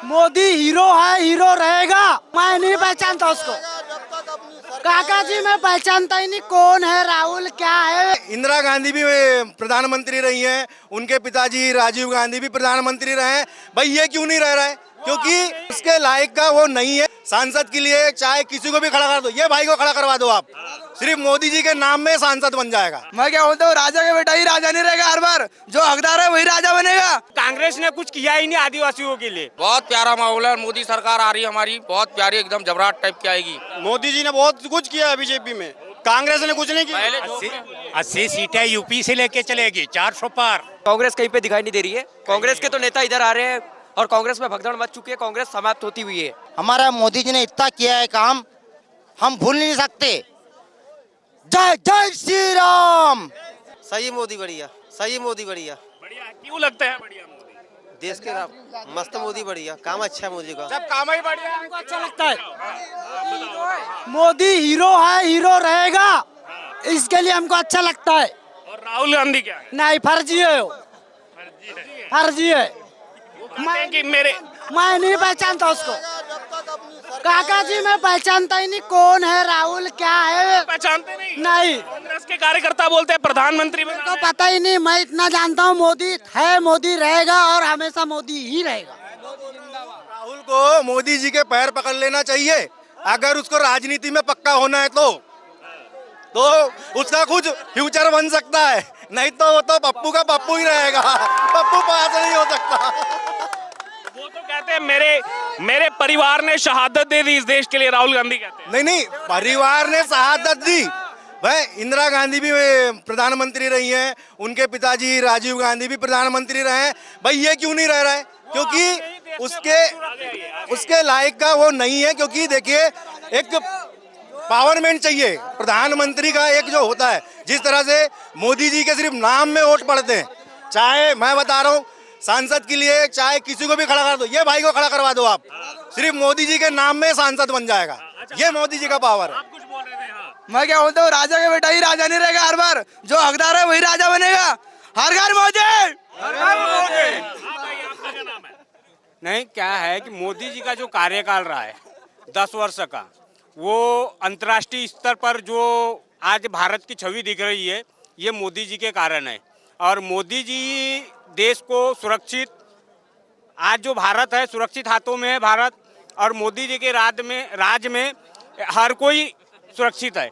Modi hero है, hero रहेगा। मैं नहीं पहचानता उसको। काका जी मैं पहचानता ही नहीं, कौन है राहुल, क्या है। इंदिरा गांधी भी प्रधानमंत्री रही हैं, उनके पिताजी राजीव गांधी भी प्रधानमंत्री रहे हैं। भाई ये क्यों नहीं रह रहा है? क्योंकि उसके लायक का वो नहीं है। सांसद के लिए चाहे किसी को भी खड़ा कर दो, ये भाई को खड़ा करवा दो आप, सिर्फ मोदी जी के नाम में सांसद बन जाएगा। मैं क्या बोलता हूँ, राजा का बेटा ही राजा नहीं रहेगा। हर बार जो हकदार है वही राजा बनेगा। कांग्रेस ने कुछ किया ही नहीं आदिवासियों के लिए। बहुत प्यारा माहौल है। मोदी सरकार आ रही है हमारी, बहुत प्यारी, एकदम जबराट टाइप की आएगी। मोदी जी ने बहुत कुछ किया है बीजेपी में, कांग्रेस ने कुछ नहीं किया। 80 सीटें यूपी से लेके चलेगी, 400 पार। कांग्रेस कहीं पे दिखाई नहीं दे रही है। कांग्रेस के तो नेता इधर आ रहे हैं और कांग्रेस में भगदड़ मच चुकी है। कांग्रेस समाप्त होती हुई है। हमारा मोदी जी ने इतना किया है काम, हम भूल नहीं सकते। जय जय श्री राम। सही मोदी बढ़िया, सही मोदी बढ़िया। बढ़िया क्यों लगता है? बढ़िया मोदी देश के मस्त मोदी बढ़िया, काम अच्छा है मोदी का। जब काम ही बढ़िया है, हमको अच्छा लगता है। मोदी हीरो है, हीरो रहेगा, इसके लिए हमको अच्छा लगता है। और राहुल गांधी क्या है? नहीं, फर्जी है वो, फर्जी है। मैं नहीं पहचानता उसको। काका जी मैं पहचानता ही नहीं, कौन है राहुल, क्या है। पहचानते नहीं? नहीं, कांग्रेस के कार्यकर्ता बोलते हैं प्रधानमंत्री में को पता ही नहीं। मैं इतना जानता हूँ, मोदी है, मोदी रहेगा और हमेशा मोदी ही रहेगा। राहुल को मोदी जी के पैर पकड़ लेना चाहिए अगर उसको राजनीति में पक्का होना है तो उसका कुछ फ्यूचर बन सकता है, नहीं तो वो तो पप्पू का पप्पू ही रहेगा। पप्पू पास नहीं हो सकता। वो तो कहते हैं मेरे परिवार ने शहादत दे दी इस देश के लिए, राहुल गांधी कहते हैं। नहीं, परिवार ने शहादत दी। भाई इंदिरा गांधी भी प्रधानमंत्री रही हैं, उनके पिताजी राजीव गांधी भी प्रधानमंत्री रहे हैं। भाई ये क्यों नहीं रह रहा है? क्योंकि उसके लायक का वो नहीं है। क्योंकि देखिए, एक पावरमेंट चाहिए प्रधानमंत्री का, एक जो होता है, जिस तरह से मोदी जी के सिर्फ नाम में वोट पड़ते हैं। चाहे मैं बता रहा हूँ, सांसद के लिए चाहे किसी को भी खड़ा कर दो, ये भाई को खड़ा करवा दो आप, सिर्फ मोदी जी के नाम में सांसद बन जाएगा। ये मोदी जी का पावर है। कुछ बोल रहे थे? हाँ, मैं क्या बोलता हूँ, राजा का बेटा ही राजा नहीं रहेगा। हर बार जो हकदार है वही राजा बनेगा। हर घर मोदी, हर घर मोदी। आपका क्या नाम है? नहीं, क्या है कि मोदी जी का जो कार्यकाल रहा है 10 वर्ष का, वो अंतर्राष्ट्रीय स्तर पर जो आज भारत की छवि दिख रही है, ये मोदी जी के कारण है। और मोदी जी देश को सुरक्षित, आज जो भारत है सुरक्षित हाथों में है भारत, और मोदी जी के राज में हर कोई सुरक्षित है।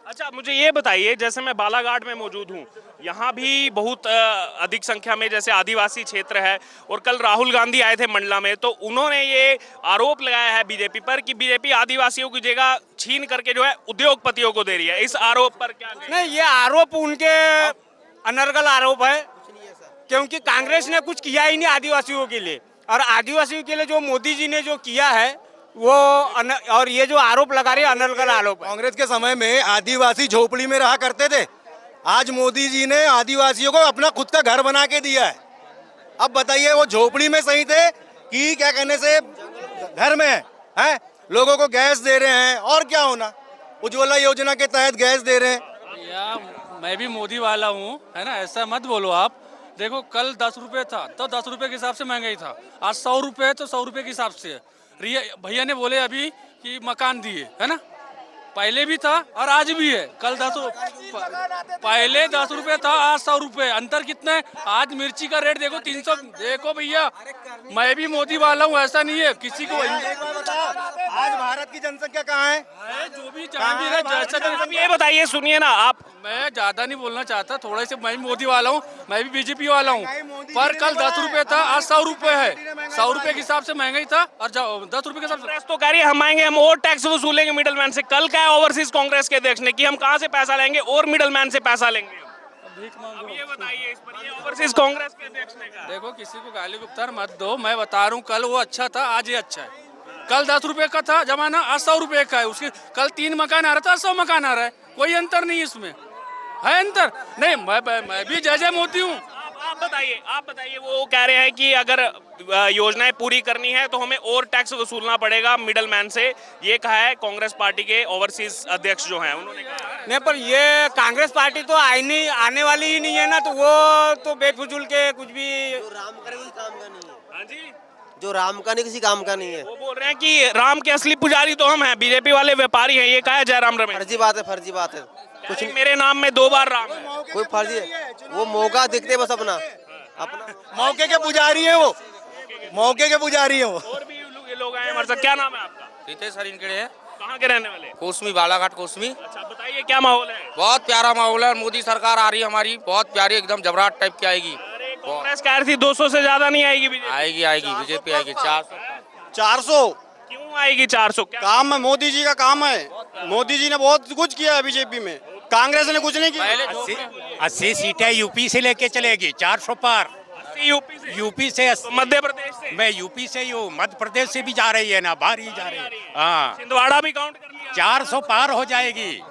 अच्छा मुझे ये बताइए, जैसे मैं बालाघाट में मौजूद हूँ, यहाँ भी बहुत अधिक संख्या में जैसे आदिवासी क्षेत्र है, और कल राहुल गांधी आए थे मंडला में, तो उन्होंने ये आरोप लगाया है बीजेपी पर कि बीजेपी आदिवासियों की जगह छीन करके जो है उद्योगपतियों को दे रही है। इस आरोप पर क्या कहेंगे? नहीं, ये आरोप उनके अनर्गल आरोप है, क्योंकि कांग्रेस ने कुछ किया ही नहीं आदिवासियों के लिए। और आदिवासियों के लिए जो मोदी जी ने जो किया है वो और ये जो आरोप लगा रहे हैं अनर्गल आरोप है। कांग्रेस के समय में आदिवासी झोपड़ी में रहा करते थे, आज मोदी जी ने आदिवासियों को अपना खुद का घर बना के दिया है। अब बताइए, वो झोपड़ी में सही थे कि क्या कहने से घर में है? लोगों को गैस दे रहे हैं, और क्या होना, उज्ज्वला योजना के तहत गैस दे रहे हैं। भैया मैं भी मोदी वाला हूँ, है ना, ऐसा मत बोलो आप। देखो कल 10 रुपये था तो 10 रुपये के हिसाब से महंगाई था, आज 100 रुपये है तो 100 रुपये के हिसाब से है। भैया ने बोले अभी कि मकान दिए, है ना, पहले भी था और आज भी है। कल पहले 10 रुपये था, आज 100 रुपये, अंतर कितना है? आज मिर्ची का रेट देखो 300। देखो भैया मैं भी मोदी वाला हूँ, ऐसा नहीं है किसी को। आज भारत की जनसंख्या कहाँ है? जो भी जहाँ भी है, जैसा ये बताइए, सुनिए ना आप, मैं ज्यादा नहीं बोलना चाहता, थोड़े से मैं भी मोदी वाला हूँ, मैं भी बीजेपी वाला हूँ, पर कल 10 रुपये था, आज 100 रुपये है। 100 रुपये के हिसाब से महंगाई था और 10 रुपये के हिसाब से। कांग्रेस तो कह रही है हम आएंगे, हम और टैक्स वसूलेंगे मिडलमैन से। कल क्या है ओवरसीज कांग्रेस के अध्यक्ष ने कि हम कहां से पैसा लेंगे और मिडलमैन से पैसा लेंगे। अब ये बताइए, इस पर ये ओवरसीज कांग्रेस के अध्यक्ष ने कहा। देखो किसी को गाली गुप्तार मत दो, मैं बता रहा हूँ कल वो अच्छा था, आज ये अच्छा है। कल 10 रुपये का था जमाना, आज 100 रुपये का है। उसके कल 3 मकान आ रहा था, 100 मकान आ रहा है, कोई अंतर नहीं इसमें है। अंतर नहीं, मैं भी जय जय मोदी हूँ। आप बताइए, वो कह रहे हैं कि अगर योजनाएं पूरी करनी है तो हमें और टैक्स वसूलना पड़ेगा मिडलमैन से। ये कहा है कांग्रेस पार्टी के ओवरसीज अध्यक्ष जो हैं, उन्होंने कहा। नहीं, पर ये कांग्रेस पार्टी तो आने वाली ही नहीं है ना, तो वो तो बेफिजूल के कुछ भी राम करे वही काम का नहीं है। हाँ जी, जो राम का नहीं किसी काम का नहीं है। वो बोल रहे हैं कि राम के असली पुजारी तो हम हैं, बीजेपी वाले व्यापारी हैं, ये कहा है जयराम रमेश। फर्जी बात है, फर्जी बात है। कुछ मेरे नाम में 2 बार राम है। कोई फर्जी है, वो मौका दिखते बस अपना मौके के पुजारी है वो, मौके के पुजारी है वो। और भी लोग आए हमारे साथ। क्या नाम है आपका? रितेश हरिनखेड़े है, कहाँ के रहने वाले? कोसमी, बालाघाट कोसमी। अच्छा बताइए क्या माहौल है? बहुत प्यारा माहौल है। मोदी सरकार आ रही है हमारी, बहुत प्यारी, एकदम जबराट टाइप की आएगी। अरे कांग्रेस कह रही थी 200 से ज्यादा नहीं आएगी बीजेपी। आएगी आएगी, बीजेपी आएगी। 400 क्यों आएगी 400? क्या काम है, मोदी जी का काम है। मोदी जी ने बहुत कुछ किया है बीजेपी में, कांग्रेस ने कुछ नहीं किया। 80 सीटें यूपी से लेके चलेगी, 400 पार। यूपी से मध्य प्रदेश से? मैं यूपी से ही हूँ, मध्य प्रदेश से भी जा रही है ना, बाहर ही जा रही है। हाँ, छिंदवाड़ा भी काउंट कर लिया? 400 पार हो जाएगी।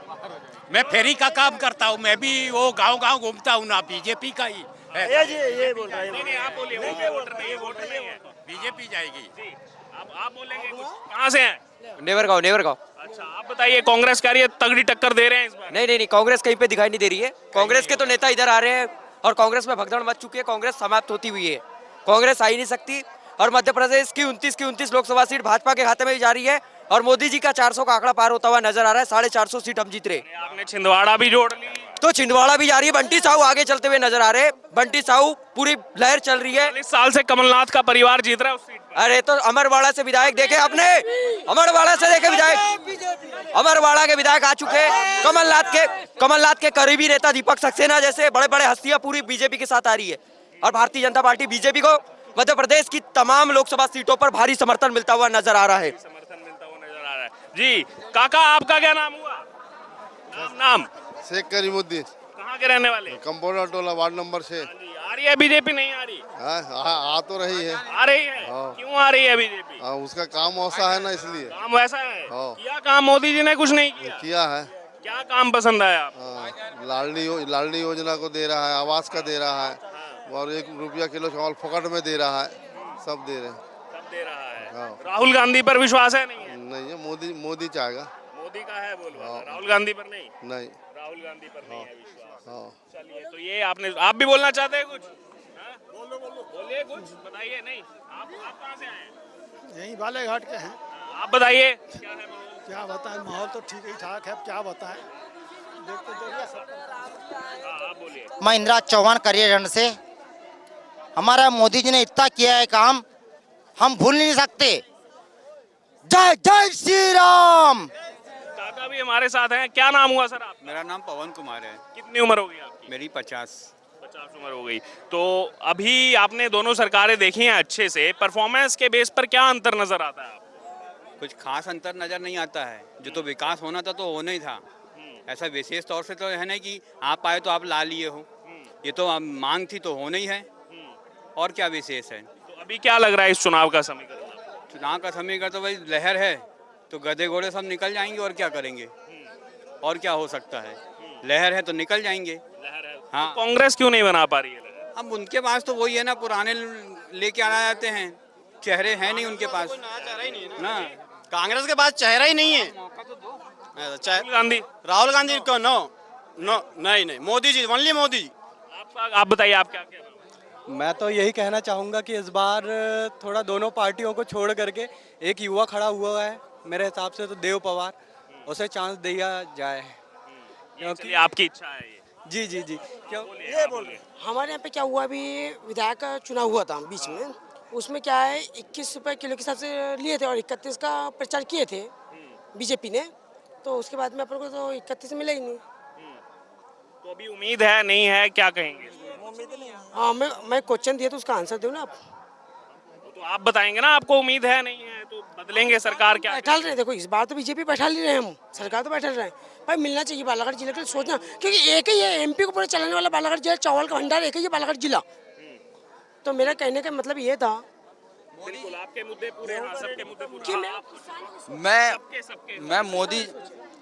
मैं फेरी का काम करता हूँ, मैं भी वो गांव-गांव घूमता हूँ ना, बीजेपी का ही है। ये बोल रहा है। नहीं आप बोलिए, वोटर नहीं है। बीजेपी जाएगी। जी आप बोलेंगे कुछ? कहाँ से हैं? नेवर गाँव। अच्छा आप बताइए, कांग्रेस कह रही है तगड़ी टक्कर दे रहे हैं इस बार। नहीं, कांग्रेस कहीं पे दिखाई नहीं दे रही है। कांग्रेस के तो नेता इधर आ रहे हैं और कांग्रेस में भगदड़ मच चुकी है, कांग्रेस समाप्त होती हुई है, कांग्रेस आ ही नहीं सकती। और मध्य प्रदेश की 29 लोकसभा सीट भाजपा के खाते में ही जा रही है और मोदी जी का 400 का आंकड़ा पार होता हुआ नजर आ रहा है। 450 सीट हम जीत रहे। आपने छिंदवाड़ा भी जोड़ ली तो छिंदवाड़ा भी जा रही है। बंटी साहू आगे चलते हुए नजर आ रहे हैं। बंटी साहू पूरी लहर चल रही है। 40 साल से कमलनाथ का परिवार जीत रहा है उस सीट पर। अरे तो अमरवाड़ा से विधायक देखे आपने? अमरवाड़ा से देखे विधायक, अमरवाड़ा के विधायक आ चुके हैं। कमलनाथ के करीबी नेता दीपक सक्सेना जैसे बड़े बड़े हस्तियां पूरी बीजेपी के साथ आ रही है और भारतीय जनता पार्टी बीजेपी को मध्य प्रदेश की तमाम लोकसभा सीटों पर भारी समर्थन मिलता हुआ नजर आ रहा है। जी काका, आपका क्या नाम हुआ? नाम? शेख करीमुद्दीन, कहाँ के रहने वाले? कंपाउंडर टोला, वार्ड नंबर 6। आ रही है बीजेपी? नहीं आ रही? आ तो रही है। आ रही है? क्यों आ रही है बीजेपी? उसका काम वैसा है ना, इसलिए। काम वैसा है? किया काम मोदी जी ने? कुछ नहीं किया है। क्या काम पसंद आया आपको? लाडली योजना को दे रहा है, आवास का दे रहा है और 1 रुपया किलो चावल फोकट में दे रहा है। सब दे रहे हैं। सब दे रहा है। राहुल गांधी पर विश्वास है? नहीं है, मोदी चाहेगा। मोदी का है बोलो, राहुल गांधी पर नहीं? नहीं, राहुल गांधी पर नहीं है विश्वास। चलिए, तो ये आप भी बोलना चाहते हैं कुछ? बोलिए कुछ, बताइए। नहीं आप कहाँ से आए? यही बालाघाट के हैं। आप बताइए क्या बताएं, माहौल तो ठीक ही ठाक है, क्या बताएं। आप बोलिए। महिंद्रा चौहान करियर से हमारा मोदी जी ने इतना किया है काम, हम भूल नहीं सकते। जय जय श्री राम। काका भी हमारे साथ हैं। क्या नाम हुआ सर आपका? मेरा नाम पवन कुमार है। कितनी उम्र हो गई आपकी? मेरी 50 उम्र हो गई। तो अभी आपने दोनों सरकारें देखी हैं अच्छे से, परफॉर्मेंस के बेस पर क्या अंतर नजर आता है आपको? कुछ खास अंतर नजर नहीं आता है। जो तो विकास होना था तो होना ही था। ऐसा विशेष तौर से तो है नहीं कि आप आए तो आप ला लिए हो। ये तो मांग थी तो होना ही है, और क्या विशेष है। तो अभी क्या लग रहा है इस चुनाव का समीकरण? चुनाव का समीकरण तो भाई लहर है, तो गधे घोड़े सब निकल जाएंगे और क्या करेंगे, और क्या हो सकता है। लहर है तो निकल जाएंगे। हाँ, तो कांग्रेस क्यों नहीं बना पा रही है? अब उनके पास तो वही है ना, पुराने लेके आना जाते हैं, चेहरे हैं नहीं उनके पास ना। कांग्रेस के पास चेहरा ही नहीं है। राहुल गांधी को नो नहीं, मोदी जी, ओनली मोदी जी। आप बताइए, आप क्या कह रहे हो? मैं तो यही कहना चाहूँगा कि इस बार थोड़ा दोनों पार्टियों को छोड़ करके एक युवा खड़ा हुआ है, मेरे हिसाब से तो देव पवार, उसे चांस दिया जाए, क्योंकि आपकी इच्छा है ये। जी क्यों ये बोलिए। हमारे यहाँ पे क्या हुआ, अभी विधायक का चुनाव हुआ था बीच में, उसमें क्या है 21 रुपये किलो के हिसाब से लिए थे और 31 का प्रचार किए थे बीजेपी ने, तो उसके बाद में अपन को तो 31 मिला ही नहीं। तो अभी उम्मीद है नहीं है, क्या कहेंगे? हाँ, मैं क्वेश्चन दिया तो उसका आंसर दो ना आप। तो आप बताएंगे ना, आपको उम्मीद है नहीं है तो बदलेंगे सरकार क्या? बैठा रहे, देखो इस बार तो बीजेपी बैठा ले रहे हैं, हम सरकार तो बैठा रहे हैं, भाई मिलना चाहिए बालाघाट जिले के लिए, सोचना, क्योंकि एक ही है एमपी को पूरे चलाने वाला बालाघाट जिला, चावल का भंडार एक ही है बालाघाट जिला। तो मेरा कहने का मतलब ये था, बिल्कुल आपके मुद्दे पूरे, हाँ, सबके मुद्दे पूरे। मैं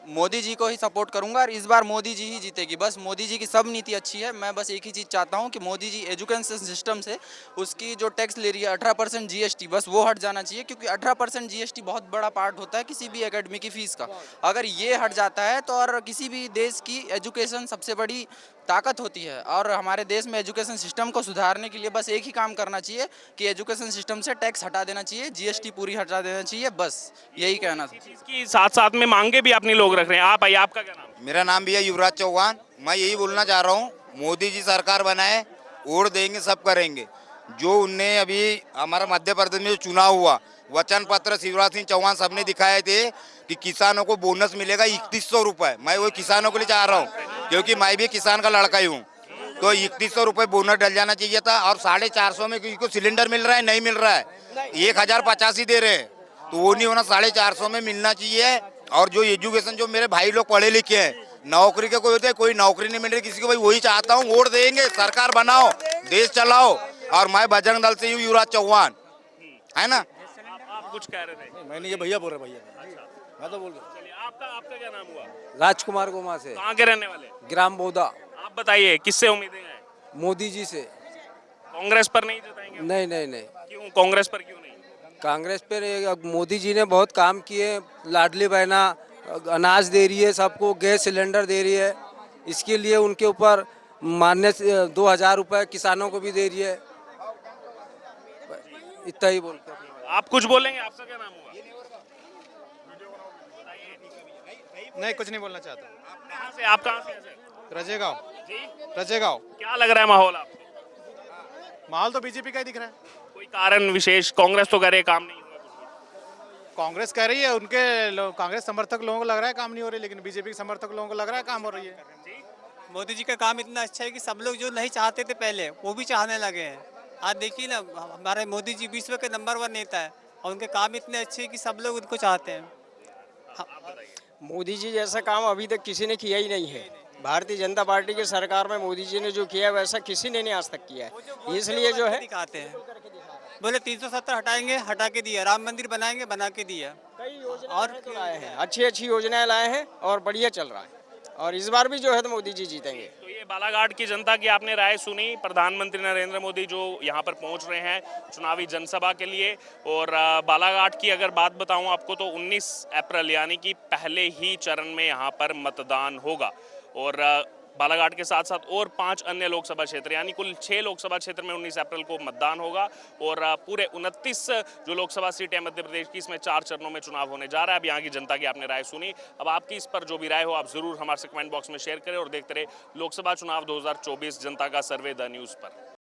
मोदी जी को ही सपोर्ट करूंगा और इस बार मोदी जी ही जीतेगी। बस मोदी जी की सब नीति अच्छी है। मैं बस एक ही चीज़ चाहता हूं कि मोदी जी एजुकेशन सिस्टम से उसकी जो टैक्स ले रही है 18% जीएसटी, बस वो हट जाना चाहिए, क्योंकि 18% जीएसटी बहुत बड़ा पार्ट होता है किसी भी एकेडमी की फीस का। अगर ये हट जाता है तो और किसी भी देश की एजुकेशन सबसे बड़ी ताकत होती है। और हमारे देश में एजुकेशन सिस्टम को सुधारने के लिए बस एक ही काम करना चाहिए कि एजुकेशन सिस्टम से टैक्स हटा देना चाहिए, जीएसटी पूरी हटा देना चाहिए, बस यही कहना था। इसकी साथ साथ में मांगे भी अपनी लोग रख रहे हैं। आप आइए, आपका क्या नाम? मेरा नाम भी है युवराज चौहान। मैं यही बोलना चाह रहा हूँ, मोदी जी सरकार बनाए, वोट देंगे, सब करेंगे। जो उनने अभी हमारा मध्य प्रदेश में जो चुनाव हुआ, वचन पत्र शिवराज सिंह चौहान सबने दिखाए थे कि किसानों को बोनस मिलेगा 3100 रुपये। मैं वो किसानों के लिए चाह रहा हूँ, क्योंकि मैं भी किसान का लड़का ही हूँ। तो 3100 रुपये बोनस डल जाना चाहिए था। और 450 में किसी को सिलेंडर मिल रहा है, नहीं मिल रहा है, 1085 दे रहे हैं, तो वो नहीं होना, 450 में मिलना चाहिए। और जो एजुकेशन, जो मेरे भाई लोग पढ़े लिखे हैं, नौकरी के कोई होते हैं, कोई नौकरी नहीं मिल रही किसी को, भाई वही चाहता हूँ, वोट देंगे, सरकार बनाओ, देश चलाओ। और मैं बजरंग दल से हूँ, युवराज चौहान, है ना। आप कुछ कह रहे थे? मैंने ये भैया बोल रहे, भैया मैं तो बोल रहा। चलिए, आपका क्या नाम हुआ? राजकुमार गोमा से, कहाँ के रहने वाले? ग्राम बोदा। आप बताइए, किससे उम्मीदें हैं? मोदी जी से। कांग्रेस पर नहीं जताएंगे? नहीं नहीं नहीं, क्यों कांग्रेस पर क्यों नहीं? कांग्रेस पे मोदी जी ने बहुत काम किए। लाडली बहना अनाज दे रही है सबको, गैस सिलेंडर दे रही है, इसके लिए उनके ऊपर मान्य 2000 रुपये किसानों को भी दे रही है। इतना ही बोल। आप कुछ बोलेंगे? आपका क्या नाम हुआ? नहीं, कुछ नहीं बोलना चाहता। कहाँ से? आप कहाँ से हैं सर? रजेगांव। जी, रजेगांव। क्या लग रहा है माहौल आपको? माहौल तो बीजेपी का ही दिख रहा है। कोई कारण विशेष? कांग्रेस तो कह रहे काम नहीं हुआ। कांग्रेस कह रही है, उनके कांग्रेस समर्थक लोगों को लग रहा है काम नहीं हो रही, लेकिन बीजेपी के समर्थक लोगों को लग रहा है काम हो रही है। मोदी जी का काम इतना अच्छा है कि सब लोग जो नहीं चाहते थे पहले, वो भी चाहने लगे हैं। आज देखिए ना, हमारे मोदी जी विश्व के नंबर 1 नेता है, और उनके काम इतने अच्छे हैं कि सब लोग उनको चाहते हैं। मोदी जी जैसा काम अभी तक किसी ने किया ही नहीं है। भारतीय जनता पार्टी की सरकार में मोदी जी ने जो किया वैसा किसी ने नहीं आज तक किया है। इसलिए जो है दिखाते हैं, बोले 370 हटाएंगे, हटा के दिया, राम मंदिर बनाएंगे, बना के दिया, कई योजनाएं तो लाए हैं, अच्छी योजनाएं लाए हैं और बढ़िया चल रहा है। और इस बार भी जो है तो मोदी जी जीतेंगे। तो ये बालाघाट की जनता की आपने राय सुनी। प्रधानमंत्री नरेंद्र मोदी जो यहाँ पर पहुँच रहे हैं चुनावी जनसभा के लिए। और बालाघाट की अगर बात बताऊँ आपको तो 19 अप्रैल यानी कि पहले ही चरण में यहाँ पर मतदान होगा। और बालाघाट के साथ साथ और 5 अन्य लोकसभा क्षेत्र यानी कुल 6 लोकसभा क्षेत्र में 19 अप्रैल को मतदान होगा। और पूरे 29 जो लोकसभा सीट है मध्य प्रदेश की, इसमें 4 चरणों में चुनाव होने जा रहा है। अब यहाँ की जनता की आपने राय सुनी। अब आपकी इस पर जो भी राय हो आप जरूर हमारे से कमेंट बॉक्स में शेयर करें और देखते रहे लोकसभा चुनाव 2024 जनता का सर्वे द न्यूज़ पर।